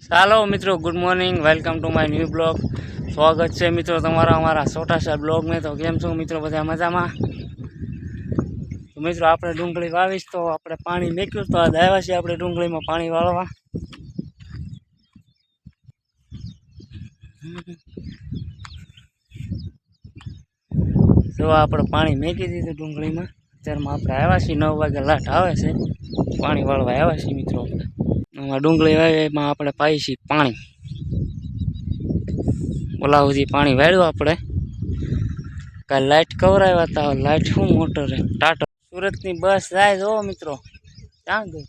ચાલો મિત્રો, good morning, welcome to my new blog. स्वागत है मित्रों तमारा हमारा छोटा सा ब्लॉग में। तो केम छो मित्रों, बधा मजा में? तो मित्रों आपणे डूंगળી वावीश तो आपणे पाणी मेक्યું तो आज આવ્યા છીએ આપણે ડુંગળીમાં પાણી વાળવા। જો આપણે પાણી મેકી દીધું ડુંગળીમાં। અત્યારમાં આપણે આવ્યા છીએ 9 વાગે લાટ આવે છે, પાણી વાળવા આવ્યા છીએ મિત્રો। આમાં ડુંગળી વાવીમાં આપણે પાઈ છીએ પાણી। ઓલા સુધી પાણી વાળ્યું આપણે। કાલ लाइट कवराव्या था, लाइट शू मोटर है टाटा सूरत की बस जाए। जो मित्रों क्या गई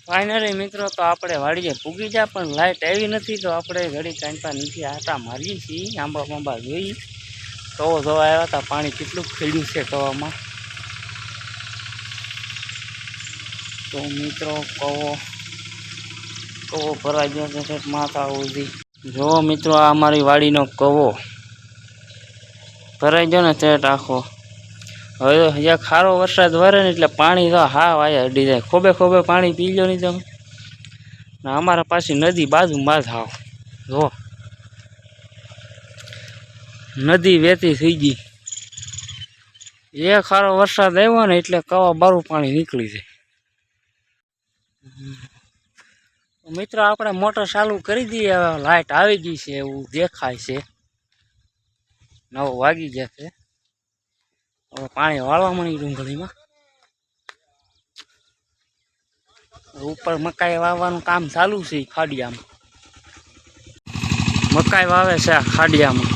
फाइनली मित्रों तो आपणे वाड़ीए पूगी जा, पण लाइट आई नहीं। तो आपणे घड़ी कांपा नीचे आटा मारीए छीए, आंबा बांबा जोई। कवो जोवा आव्या था, पाणी केटલું खेड्યું છે कवामां। तो मित्रों कवो भराई गयो छे माथा सुधी। जो मित्रों आ अमारी वाड़ीनो कवो भराई गयो ने तेट आखो। हवे एक खारो वरसाद वरे ने એટલે पाणी तो हाव आया अडी जाय। खोबे खोबे पाणी पी लो नहीं तमे। अमारा पासी नदी बाजूमां ज हाव। जो नदी वेती थई गई। एक खारो वरसाद आव्यो ने એટલે कवा बारू पाणी નીકળી જાય। मित्र आपणे मोटर चालू करी दी, लाइट आई गई है एवं देखाय छे। 9 वागी गया है। હવે પાણી વાળવા મળી ડુંગળીમાં। ઉપર મકાઈ વાવવાનું કામ ચાલુ છે ખાડિયામાં। મકાઈ વાવે છે આ ખાડિયામાં।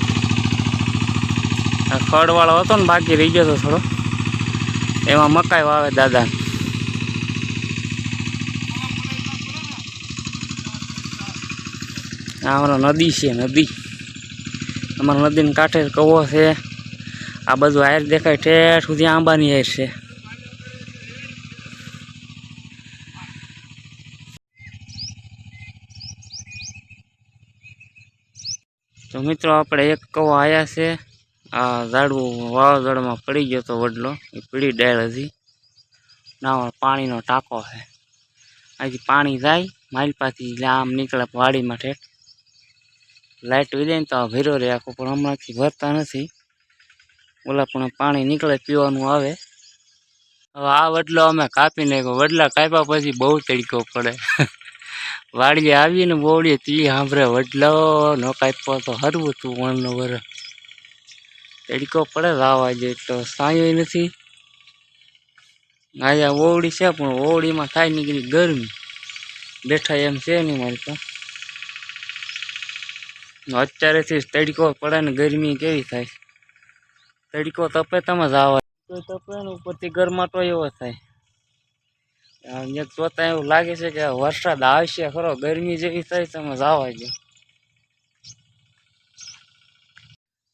આ ખડવાળો હતો ને બાકી રહી ગયો તો થોડો, એમાં મકાઈ વાવે દાદા। અમારો નદી છે, નદી અમારા નદીને કાંઠે કવો છે। आ बाजू आयर देखाय ठेठ सुधी आंबानी आयर छे। तो मित्रों आपणे एक कवो आया छे। आ झाड़ू वावाझोड़ामां पड़ी गयो तो वडलो, ए पीड़ी डाळ हती ना पाणीनो टाको है। आथी पाणी जाय मालपाथी એટલે આમ નીકળે વાડીમાં ठेठ। लाइट वी जाय तो भीरो रे आखो, पण हमણાંથી ભરતા નથી। ओला पण पाणी निकले पीवानुं आवे। हवे आ वडलो अमे कापी नाख्यो। वडला काप्या पछी बहु तड़को पड़े। वाड़ीए आवीने बोवड़ीए ती सांभळे वडलो न काप्यो तो हरवुं हतुं। वणनो वर तड़को पड़े रावा जे तो सायोय नथी। आया ओवड़ी छे पण ओवड़ीमां थाय नीकળી गरमी। बेठा एम छे नहीं मारी तो। अत्यारेथी तड़को पड़े ने गरमी केवी थाय। तड़को तपे तमे जावा तो तपे ने उपरथी गरमाटो एवो थाय। एक जोता एवुं लागे छे के वरसाद आवशे खरो, गरमी जेवी थाय तमे जावा दो।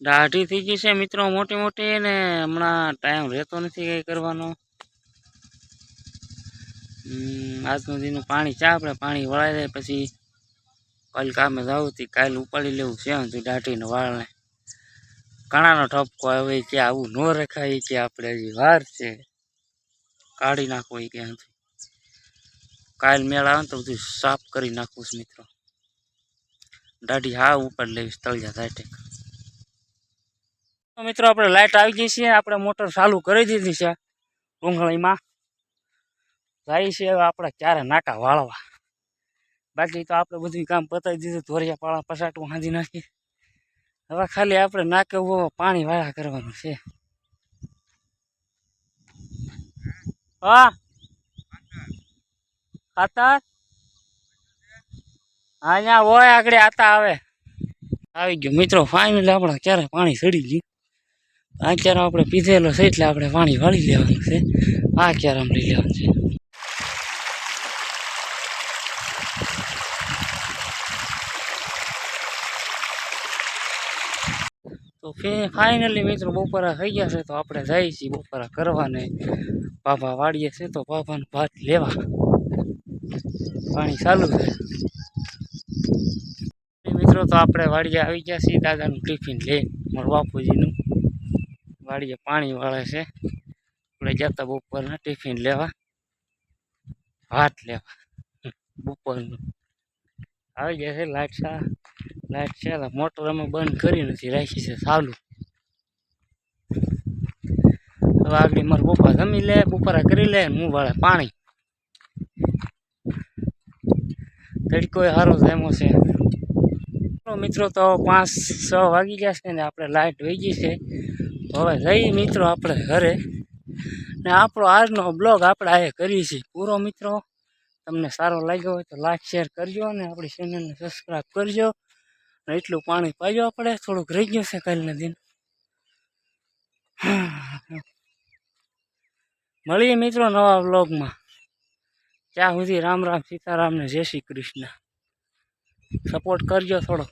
दाढ़ी थी गई छे मित्रों मोटी मोटी ने हमणां टाइम रहतो नथी कई करवानो। આજનું દીનું પાણી છે આપણે પાણી વળાઈ જાય પછી કાલ કામે જાવું તી કાલ ઉપાડી લેવું છે દાઢીને વાળને। ઘણાનો ઠપકો આવે કે આવું ન રખાય કે આપણે હજી વાર છે, કાઢી નાખવો કે કાલ મેળ આવે તો બધું સાફ કરી નાખવું છે મિત્રો। દાઢી હા ઉપર લેવીશ તળિયા સાઈડે। મિત્રો આપણે લાઈટ આવી ગઈ છે, આપણે મોટર ચાલુ કરી દીધી છે ડુંગળીમાં। જાય છે હવે આપણે ક્યારે નાકા વાળવા। બાકી તો આપણે બધું કામ પતાવી દીધું, ધોરિયા પાળા પસાટું હાંધી નાખી। હવે ખાલી આપણે નાકે પાણી વાળા કરવાનું છે। હા ખાતર હા અહીંયા હોય આગળ આતા આવે આવી ગયો મિત્રો। ફાઇનલી આપણે ક્યારે પાણી ચડી ગયું। આ ક્યારે આપણે પીધેલો છે એટલે આપણે પાણી વાળી લેવાનું છે। આ ક્યારે આમ લઈ લેવાનું છે। तो फिर फाइनली मित्रों बपोरा थई गया है। तो आपणे जाईए छीए बपोरा करवा ने बाबा वाड़ीए छे तो बाबा ने भात लेवा। पाणी चालू है मित्रों। तो आपणे वाड़ीए आवी गया छीए दादानुं टिफिन ले मारा बापूजीनुं। વાડીએ પાણી વાળે છે. આપણે જતા બપોરના ટિફિન લેવા, ભાત લેવા બપોરનું. આવી ગયા છે લાઈટ છે. મોટર અમે બંધ કરી નથી, રાખી છે ચાલુ. હવે આગળ મારા પપ્પા જમી લે, બપોરા કરી લે, હું વાળે પાણી. તડકો સારો જામ્યો છે. મિત્રો તો 5-6 વાગી ગયા છે ને આપણે લાઈટ વહી ગઈ છે. હવે જઈ મિત્રો આપણે ઘરે. ને આપણો આજનો બ્લોગ આપણે આ કરીએ છીએ પૂરો. મિત્રો તમને સારો લાગ્યો હોય તો લાઈક શેર કરજો અને આપણી ચેનલને સબસ્ક્રાઈબ કરજો. અને એટલું પાણી પાજો, આપણે થોડુંક રહી ગયું છે કાલના દિન. મળીએ મિત્રો નવા બ્લોગમાં. ત્યાં સુધી રામ રામ સીતારામ ને જય શ્રી કૃષ્ણ. સપોર્ટ કરજો થોડોક.